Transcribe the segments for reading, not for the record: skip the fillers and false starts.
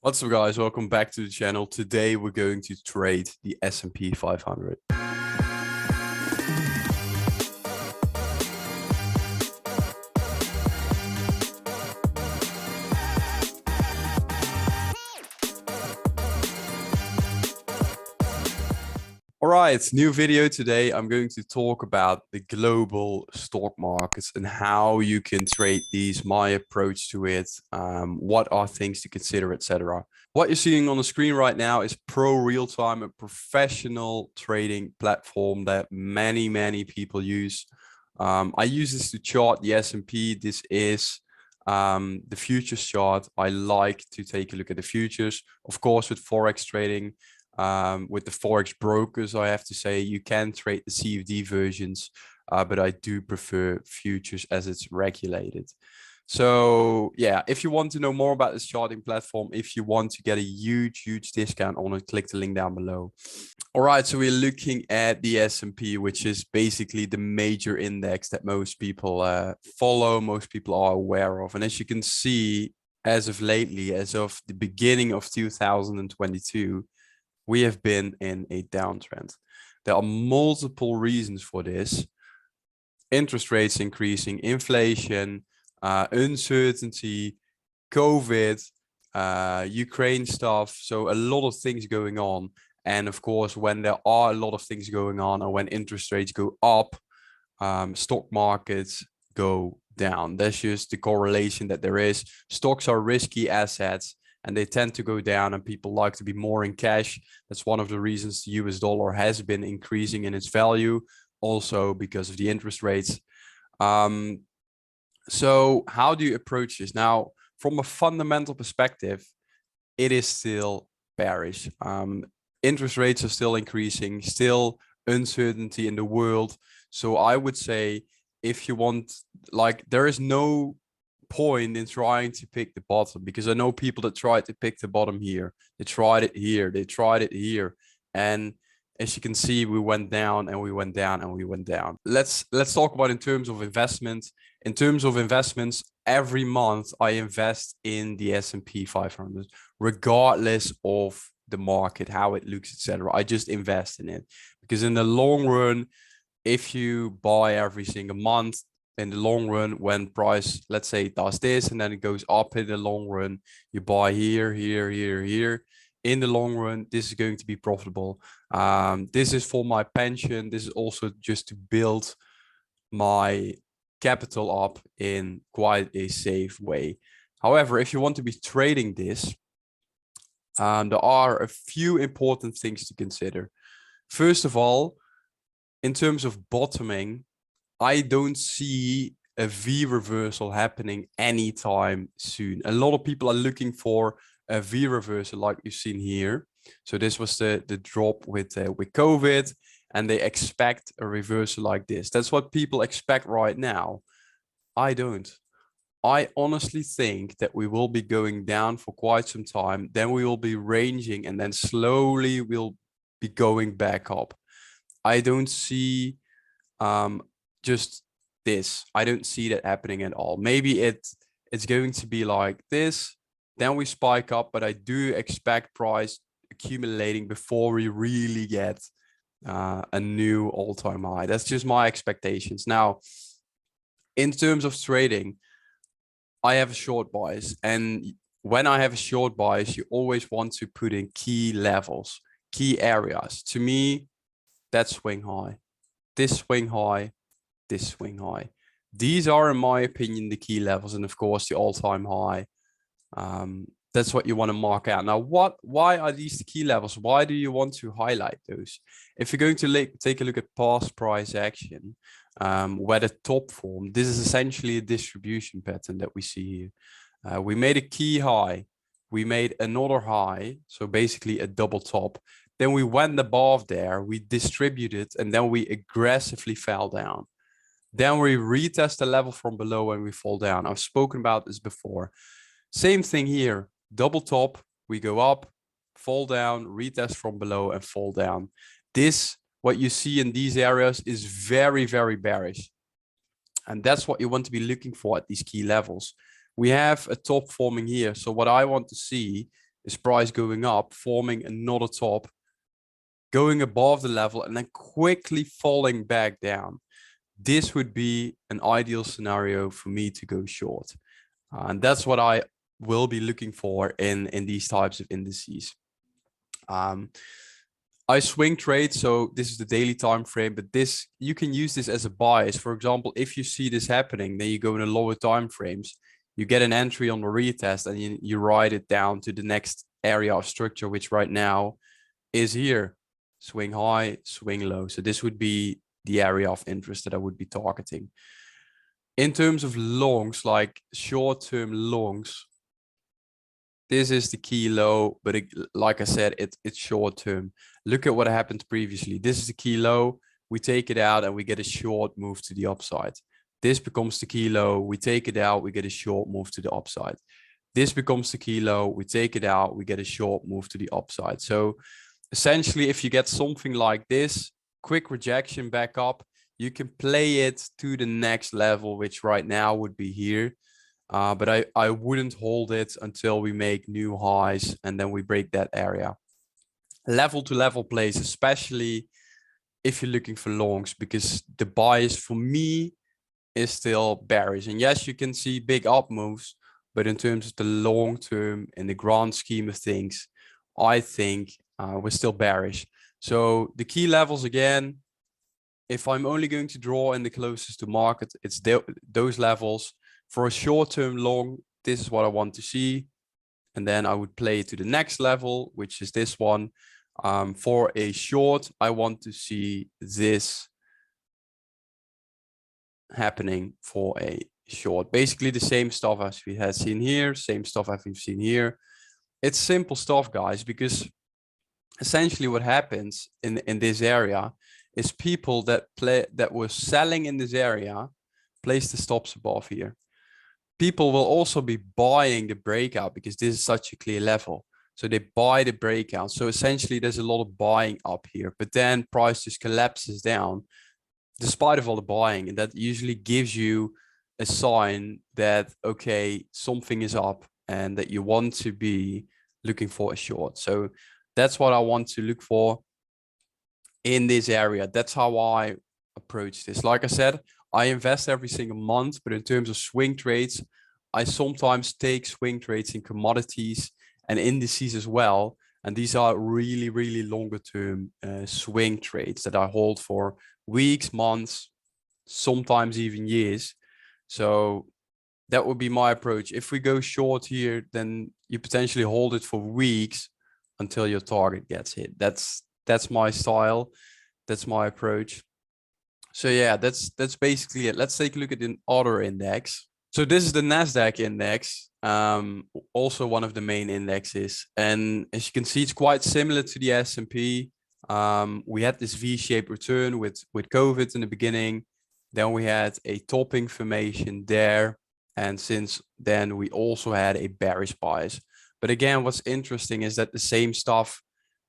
What's up, guys? Welcome back to the channel. Today we're going to trade the S&P 500. All right, new video today. I'm going to talk about the global stock markets and how you can trade these, my approach to it, what are things to consider, etc. What you're seeing on the screen right now is Pro Real Time, a professional trading platform that many people use. I use this to chart the S&P. This is the futures chart. I like to take a look at the futures, of course, with Forex trading. With the Forex brokers, I have to say you can trade the CFD versions, but I do prefer futures as it's regulated. So yeah, if you want to know more about this charting platform, if you want to get a huge discount on it, click the link down below. All right, so we're looking at the S&P, which is basically the major index that most people follow, most people are aware of. And as you can see, as of lately, as of the beginning of 2022, we have been in a downtrend. There are multiple reasons for this. Interest rates increasing, inflation, uncertainty, COVID, Ukraine stuff. So a lot of things going on. And of course, when there are a lot of things going on, or when interest rates go up, stock markets go down. That's just the correlation that there is. Stocks are risky assets, and they tend to go down, and people like to be more in cash. That's one of the reasons the US dollar has been increasing in its value, also because of the interest rates. So how do you approach this? Now, from a fundamental perspective, it is still bearish. Interest rates are still increasing, still uncertainty in the world. So I would say, if you want, like, there is no point in trying to pick the bottom, because I know people that tried to pick the bottom here. They tried it here, they tried it here, and as you can see, we went down and we went down and we went down. Let's talk about in terms of investments. In terms of investments, every month I invest in the S&P 500, regardless of the market, how it looks, etc. I just invest in it, because in the long run, if you buy every single month, in the long run, when price, let's say, it does this and then it goes up in the long run, you buy here, here. In the long run, this is going to be profitable. This is for my pension. This is also just to build my capital up in quite a safe way. However, if you want to be trading this, there are a few important things to consider. First of all, in terms of bottoming, I don't see a V reversal happening anytime soon. A lot of people are looking for a V reversal like you've seen here. So this was the drop with COVID, and they expect a reversal like this. That's what people expect right now. I don't. I honestly think that we will be going down for quite some time. Then we will be ranging, and then slowly we'll be going back up. I don't see just this. I don't see that happening at all. Maybe it's going to be like this, then we spike up, but I do expect price accumulating before we really get a new all-time high. That's just my expectations. Now, in terms of trading, I have a short bias, and when I have a short bias, you always want to put in key levels, key areas. To me, that's swing high, this swing high, this swing high. These are, in my opinion, the key levels, and of course the all-time high. That's what you want to mark out. Now, why are these the key levels? Why do you want to highlight those? If you're going to take a look at past price action, where the top formed, this is essentially a distribution pattern that we see here. We made a key high, we made another high, so basically a double top. Then we went above there, we distributed, and then we aggressively fell down. Then we retest the level from below and we fall down. I've spoken about this before. Same thing here, double top, we go up, fall down, retest from below and fall down. This, what you see in these areas, is very bearish. And that's what you want to be looking for at these key levels. We have a top forming here. So what I want to see is price going up, forming another top, going above the level, and then quickly falling back down. This would be an ideal scenario for me to go short. And that's what I will be looking for in these types of indices. I swing trade, so this is the daily time frame, but this, you can use this as a bias. For example, if you see this happening, then you go in the lower time frames, you get an entry on the retest, and you ride it down to the next area of structure, which right now is here. Swing high, swing low. So this would be the area of interest that I would be targeting. In terms of longs, like short-term longs, this is the key low, but like I said, it's short-term. Look at what happened previously. This is the key low. We take it out and we get a short move to the upside. This becomes the key low. We take it out. We get a short move to the upside. This becomes the key low. We take it out. We get a short move to the upside. So essentially, if you get something like this, quick rejection back up, you can play it to the next level, which right now would be here. But I wouldn't hold it until we make new highs and then we break that area. Level to level plays, especially if you're looking for longs, because the bias for me is still bearish. And yes, you can see big up moves, but in terms of the long term, in the grand scheme of things, I think we're still bearish. So the key levels again, if I'm only going to draw in the closest to market, it's those levels. For a short-term long, this is what I want to see. And then I would play it to the next level, which is this one. For a short, I want to see this happening for a short. Basically the same stuff as we had seen here, same stuff as we've seen here. It's simple stuff, guys, because essentially what happens in this area is people that were selling in this area place the stops above here. People will also be buying the breakout because this is such a clear level. So they buy the breakout. So essentially there's a lot of buying up here, but then price just collapses down despite of all the buying. And that usually gives you a sign that, okay, something is up and that you want to be looking for a short. So that's what I want to look for in this area. That's how I approach this. Like I said, I invest every single month, but in terms of swing trades, I sometimes take swing trades in commodities and indices as well. And these are really, really longer term swing trades that I hold for weeks, months, sometimes even years. So that would be my approach. If we go short here, then you potentially hold it for weeks until your target gets hit. That's my style. That's my approach. So yeah, that's basically it. Let's take a look at the other index. So this is the NASDAQ index, also one of the main indexes. And as you can see, it's quite similar to the S&P. We had this V-shaped return with COVID in the beginning. Then we had a topping formation there. And since then, we also had a bearish bias. But again, what's interesting is that the same stuff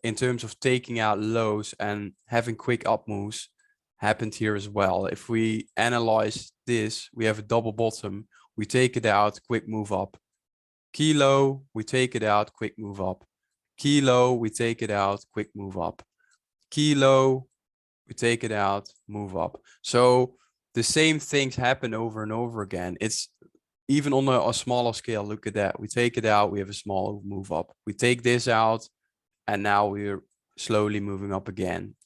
in terms of taking out lows and having quick up moves happened here as well. If we analyze this, we have a double bottom. We take it out, quick move up. Key low, we take it out, quick move up. Key low, we take it out, quick move up. Key low, we take it out, move up. So the same things happen over and over again. It's even on a smaller scale. Look at that. We take it out, we have a small move up. We take this out, and now we're slowly moving up again.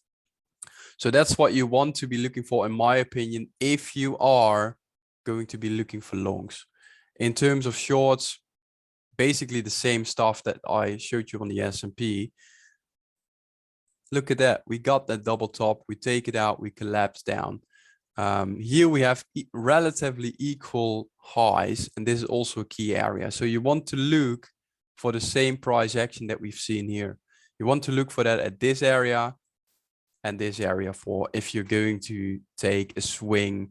So that's what you want to be looking for, in my opinion, if you are going to be looking for longs. In terms of shorts, basically the same stuff that I showed you on the S&P. Look at that. We got that double top. We take it out. We collapse down. Here we have relatively equal highs, and this is also a key area. So you want to look for the same price action that we've seen here. You want to look for that at this area and this area for if you're going to take a swing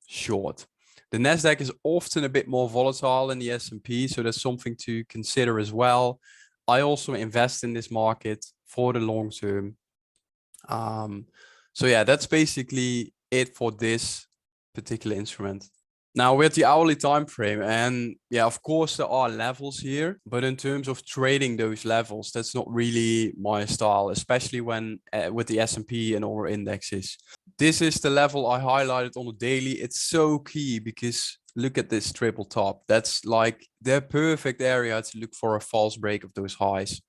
short. The NASDAQ is often a bit more volatile than the S&P, so that's something to consider as well. I also invest in this market for the long term. So yeah, that's basically it for this particular instrument. Now we're at the hourly time frame, and yeah, of course there are levels here, but in terms of trading those levels, that's not really my style, especially when with the S&P and our indexes. This is the level I highlighted on the daily. It's so key because look at this triple top. That's like the perfect area to look for a false break of those highs.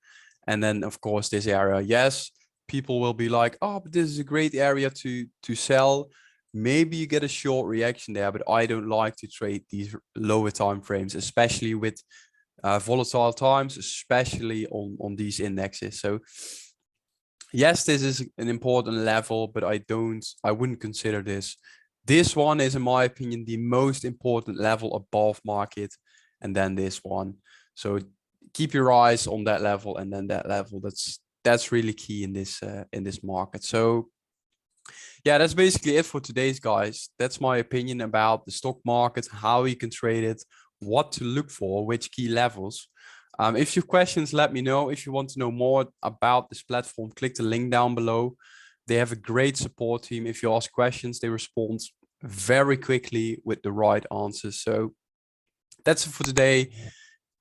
And then of course this area, yes, people will be like, oh, but this is a great area to sell. Maybe you get a short reaction there, but I don't like to trade these lower time frames, especially with volatile times, especially on these indexes. So yes, this is an important level, but I wouldn't consider this. This one is, in my opinion, the most important level above market, and then this one. So keep your eyes on that level and then that level. That's really key in this market. So yeah, that's basically it for today's, guys. That's my opinion about the stock market, how you can trade it, what to look for, which key levels. If you have questions, let me know. If you want to know more about this platform, click the link down below. They have a great support team. If you ask questions, they respond very quickly with the right answers. So that's it for today.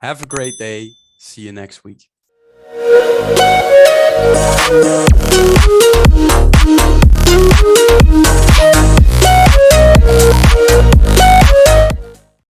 Have a great day. See you next week.